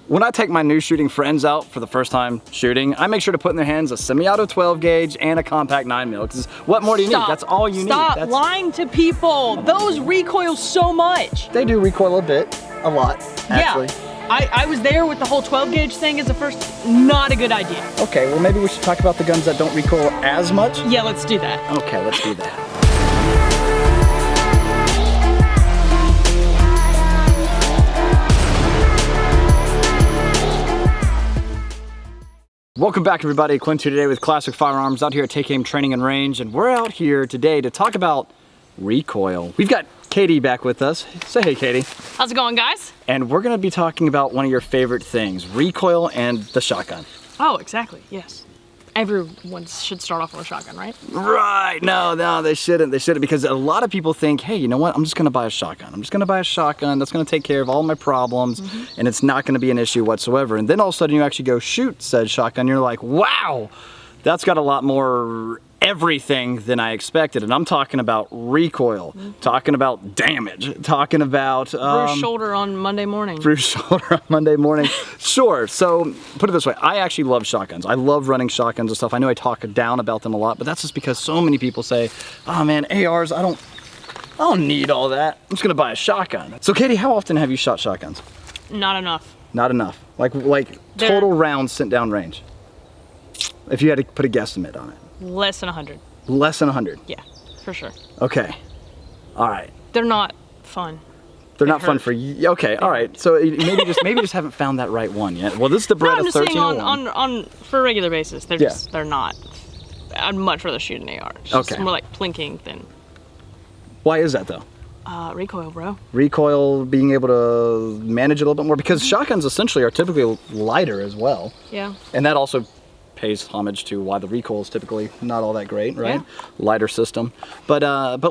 When I take my new shooting friends out for the first time shooting, I make sure to put in their hands a semi-auto 12 gauge and a compact 9mm. Because what more do you need? That's all you need. Stop lying to people. Those recoil so much. They do recoil a lot, actually. Yeah, I was there with the whole 12 gauge thing as the first, not a good idea. Okay, well maybe we should talk about the guns that don't recoil as much. Yeah, let's do that. Okay, let's do that. Welcome back, everybody. Clint here today with Classic Firearms out here at Take Aim Training and Range, and we're out here today to talk about recoil. We've got Katie back with us. Say hey, Katie. How's it going, guys? And we're gonna be talking about one of your favorite things, recoil and the shotgun. Oh, exactly, yes. Everyone should start off with a shotgun, right? Right, no, they shouldn't, because a lot of people think, hey, you know what, I'm just gonna buy a shotgun. I'm just gonna buy a shotgun that's gonna take care of all my problems, and it's not gonna be an issue whatsoever. And then all of a sudden you actually go shoot said shotgun, you're like, wow, that's got a lot more everything than I expected. And I'm talking about recoil, talking about damage, talking about bruised shoulder on Monday morning. Bruised shoulder on Monday morning. Sure. So put it this way, I actually love shotguns. I love running shotguns and stuff. I know I talk down about them a lot, but that's just because so many people say, oh man, ARs, I don't need all that. I'm just gonna buy a shotgun. So Katie, how often have you shot shotguns? Not enough. Not enough. Like total rounds sent down range. If you had to put a guesstimate on it. Less than 100. Less than 100? Yeah, for sure. Okay. All right. They're not fun. They're not fun for you. Okay, all right. So maybe just haven't found that right one yet. Well, this is the Beretta 1301. I'm just saying on for a regular basis, they're not. I'd much rather shoot an AR. It's just more like plinking than. Why is that though? Recoil, bro. Recoil, being able to manage it a little bit more, because shotguns essentially are typically lighter as well. Yeah. And that also pays homage to why the recoil is typically not all that great, right? Yeah. Lighter system. But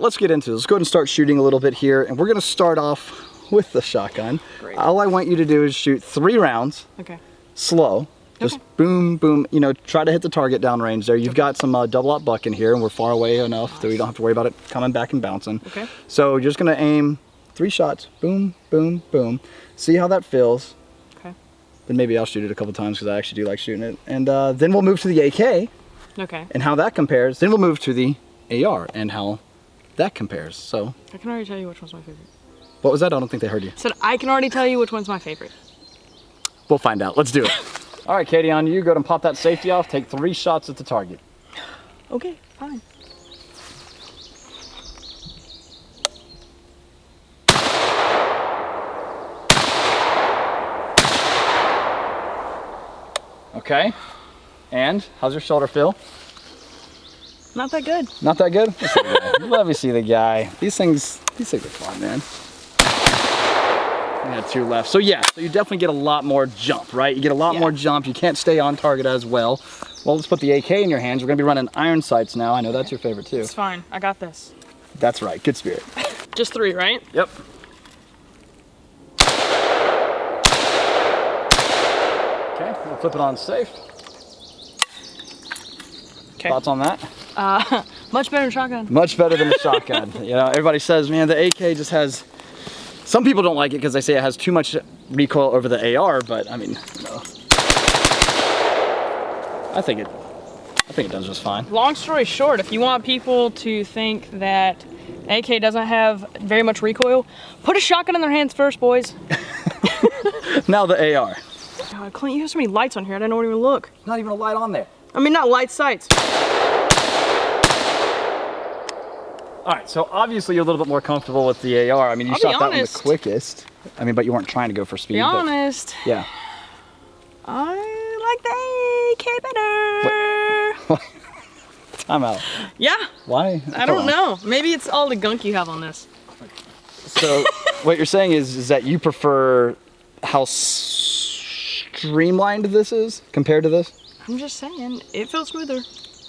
let's get into it. Let's go ahead and start shooting a little bit here, and we're gonna start off with the shotgun. Great. All I want you to do is shoot 3 rounds. Okay. Slow. Just boom, boom, you know, try to hit the target downrange there. You've got some double-aught buck in here, and we're far away enough that we don't have to worry about it coming back and bouncing. Okay. So you're just gonna aim 3 shots, boom, boom, boom. See how that feels. Then maybe I'll shoot it a couple times because I actually do like shooting it. And then we'll move to the AK. Okay. And how that compares. Then we'll move to the AR and how that compares. So. I can already tell you which one's my favorite. What was that? I don't think they heard you. I said I can already tell you which one's my favorite. We'll find out. Let's do it. All right, Katie, on you. Go ahead and pop that safety off. Take 3 shots at the target. Okay, fine. Okay, and how's your shoulder feel? Not that good. Not that good? Let me see the guy. These things are fun, man. We had 2 left. So yeah, so you definitely get a lot more jump, right? You get a lot more jump. You can't stay on target as well. Well, let's put the AK in your hands. We're gonna be running iron sights now. I know that's your favorite too. It's fine, I got this. That's right, good spirit. Just 3, right? Yep. Okay, we'll flip it on safe. Okay. Thoughts on that? Much better than shotgun. Much better than a shotgun. You know, everybody says, man, the AK just has, some people don't like it because they say it has too much recoil over the AR, but I mean, you know, I think it does just fine. Long story short, if you want people to think that AK doesn't have very much recoil, put a shotgun in their hands first, boys. Now the AR. God, Clint, you have so many lights on here, I didn't know where to even look. Not even a light on there. I mean, not light sights. All right, so obviously you're a little bit more comfortable with the AR. I mean, you shot that one the quickest. I mean, but you weren't trying to go for speed. Be honest. Yeah. I like the AK better. What? Time out. Yeah. Why? I don't know. Maybe it's all the gunk you have on this. So what you're saying is that you prefer how streamlined this is compared to this? I'm just saying, it felt smoother.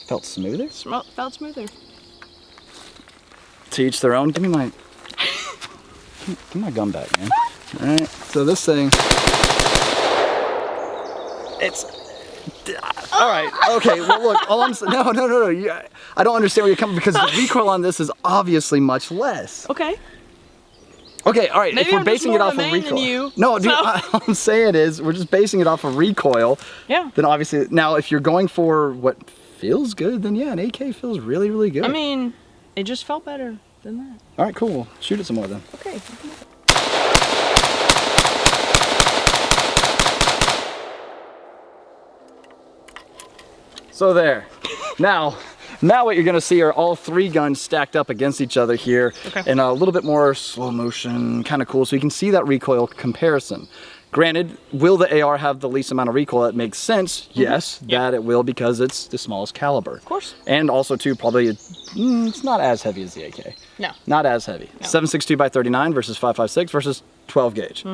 Felt smoother? Felt smoother. To each their own. Give me my gun back, man. All right. So this thing, it's. All right. Okay. Well, look. All I'm saying. No. I don't understand where you're coming because the recoil on this is obviously much less. Okay. Okay, all right. Maybe if we're I'm basing just it more off of a of man recoil, than you, no, dude. so. All I'm saying is we're just basing it off of recoil. Yeah. Then obviously, now if you're going for what feels good, then yeah, an AK feels really, really good. I mean, it just felt better than that. All right, cool. Shoot it some more then. Okay. So there. Now what you're gonna see are all three guns stacked up against each other here in a little bit more slow motion, kind of cool, so you can see that recoil comparison. Granted, will the AR have the least amount of recoil? It makes sense. Yes, that it will, because it's the smallest caliber. Of course. And also too, probably it's not as heavy as the AK. No. Not as heavy. No. 7.62 by 39 versus 5.56 versus 12 gauge.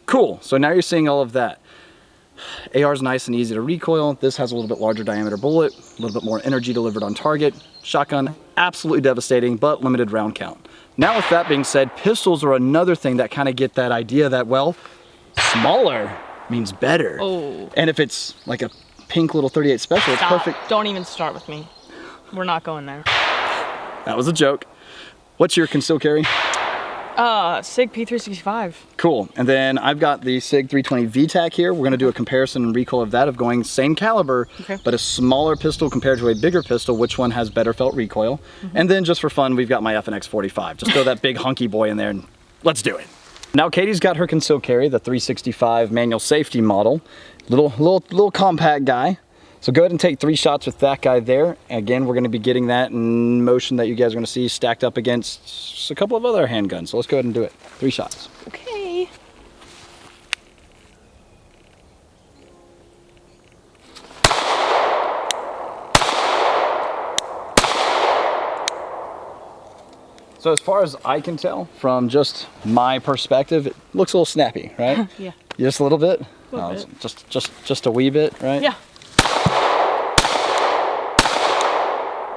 Cool. So now you're seeing all of that. AR is nice and easy to recoil. This has a little bit larger diameter bullet, a little bit more energy delivered on target. Shotgun, absolutely devastating, but limited round count. Now with that being said, pistols are another thing that kind of get that idea that, well, smaller means better. Oh. And if it's like a pink little 38 special, it's perfect. Don't even start with me. We're not going there. That was a joke. What's your concealed carry? SIG P365. Cool. And then I've got the SIG 320 VTAC here. We're going to do a comparison and recoil of that, of going same caliber, but a smaller pistol compared to a bigger pistol. Which one has better felt recoil? And then just for fun, we've got my FNX 45. Just throw that big hunky boy in there and let's do it. Now Katie's got her concealed carry, the 365 manual safety model. Little compact guy. So go ahead and take 3 shots with that guy there. Again, we're going to be getting that in motion that you guys are going to see stacked up against a couple of other handguns. So let's go ahead and do it. 3 shots. Okay. So as far as I can tell, from just my perspective, it looks a little snappy, right? Yeah. Just a little bit? A little bit. Just a wee bit, right? Yeah.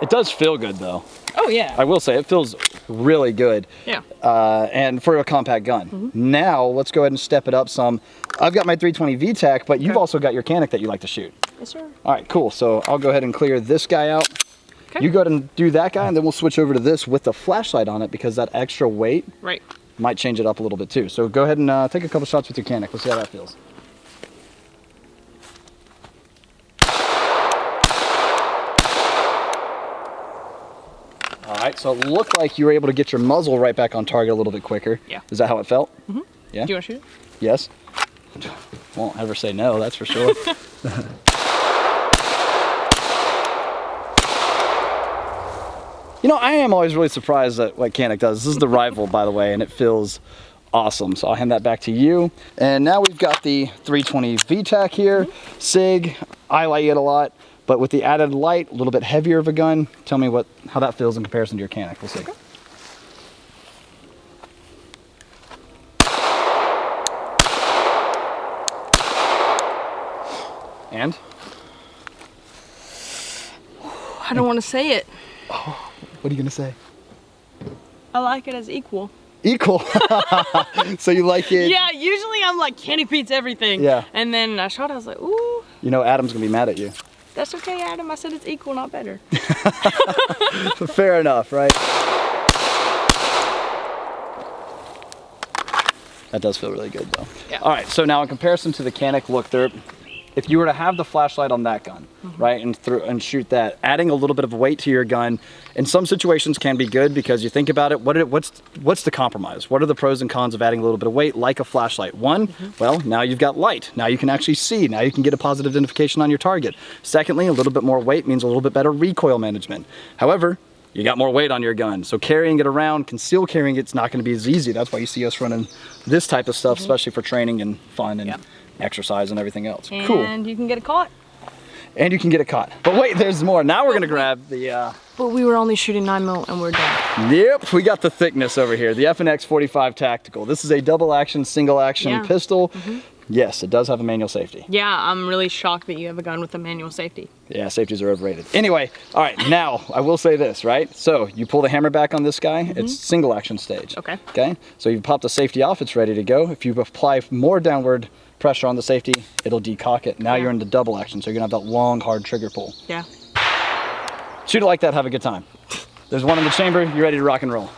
It does feel good though. Oh yeah. I will say it feels really good. Yeah. And for a compact gun. Now let's go ahead and step it up some. I've got my 320 VTAC, but you've also got your Canic that you like to shoot. Yes, sir. All right, cool. So I'll go ahead and clear this guy out. Okay. You go ahead and do that guy, and then we'll switch over to this with the flashlight on it, because that extra weight might change it up a little bit too. So go ahead and take a couple shots with your Canic. Let's see how that feels. All right, so it looked like you were able to get your muzzle right back on target a little bit quicker. Yeah. Is that how it felt? Yeah. Do you want to shoot it? Yes. Won't ever say no, that's for sure. You know, I am always really surprised at what Canic does. This is the Rival, by the way, and it feels awesome. So I'll hand that back to you. And now we've got the 320 VTAC here. SIG, I like it a lot, but with the added light, a little bit heavier of a gun. Tell me how that feels in comparison to your Canic. We'll see. Okay. And? I don't want to say it. Oh, what are you gonna say? I like it as equal. Equal. So you like it? Yeah, usually I'm like, Canic beats everything. Yeah. And then I shot, I was like, ooh. You know Adam's gonna be mad at you. That's okay, Adam. I said it's equal, not better. Fair enough, right? That does feel really good though. Yeah. All right, so now in comparison to the Canic, look, if you were to have the flashlight on that gun, right, and shoot that, adding a little bit of weight to your gun, in some situations can be good, because you think about it, what's the compromise? What are the pros and cons of adding a little bit of weight, like a flashlight? One, well, now you've got light. Now you can actually see. Now you can get a positive identification on your target. Secondly, a little bit more weight means a little bit better recoil management. However, you got more weight on your gun, so carrying it around, concealed carrying it's not going to be as easy. That's why you see us running this type of stuff, especially for training and fun and exercise and everything else. And cool. And you can get it caught. And you can get it caught. But wait, there's more. Now we're gonna grab the But we were only shooting 9mm and we're done. Yep, we got the thickness over here. The FNX 45 Tactical. This is a double action, single action pistol. Yes, it does have a manual safety. Yeah, I'm really shocked that you have a gun with a manual safety. Yeah, safeties are overrated. Anyway, all right, now I will say this, right? So you pull the hammer back on this guy, it's single action stage. Okay. Okay, so you pop the safety off, it's ready to go. If you apply more downward pressure on the safety, it'll decock it. Now you're in the double action, so you're gonna have that long, hard trigger pull. Yeah. Shoot it like that, have a good time. There's one in the chamber, you're ready to rock and roll.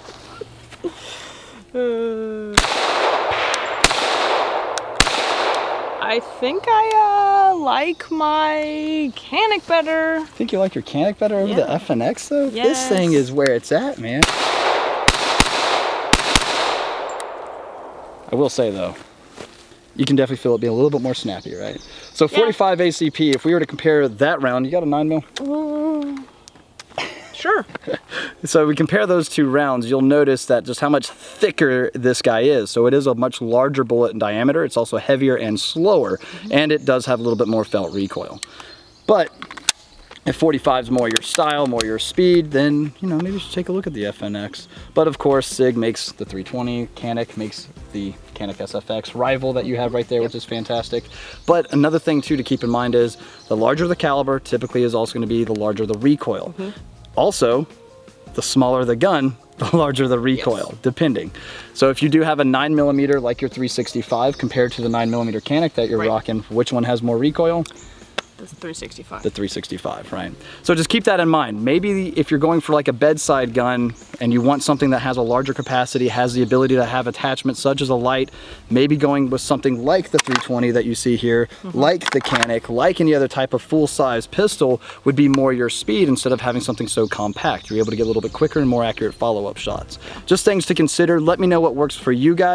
I think I like my Canic better. Think you like your Canic better over the FNX though? Yes. This thing is where it's at, man. I will say though, you can definitely feel it being a little bit more snappy, right? So 45 ACP, if we were to compare that round, you got a 9mm? Sure. So we compare those two rounds, you'll notice that just how much thicker this guy is. So it is a much larger bullet in diameter. It's also heavier and slower, and it does have a little bit more felt recoil. But if 45 is more your style, more your speed, then, you know, maybe you should take a look at the FNX. But of course, SIG makes the 320, Canic makes the Canic SFX rival that you have right there, which is fantastic. But another thing too to keep in mind is the larger the caliber typically is also going to be the larger the recoil. Also, the smaller the gun, the larger the recoil, depending. So if you do have a 9mm like your 365 compared to the 9mm Canic that you're rocking, which one has more recoil? The 365. The 365, right? So just keep that in mind. Maybe if you're going for like a bedside gun and you want something that has a larger capacity, has the ability to have attachments such as a light, maybe going with something like the 320 that you see here, like the Canic, like any other type of full-size pistol would be more your speed instead of having something so compact. You're able to get a little bit quicker and more accurate follow-up shots. Just things to consider. Let me know what works for you guys.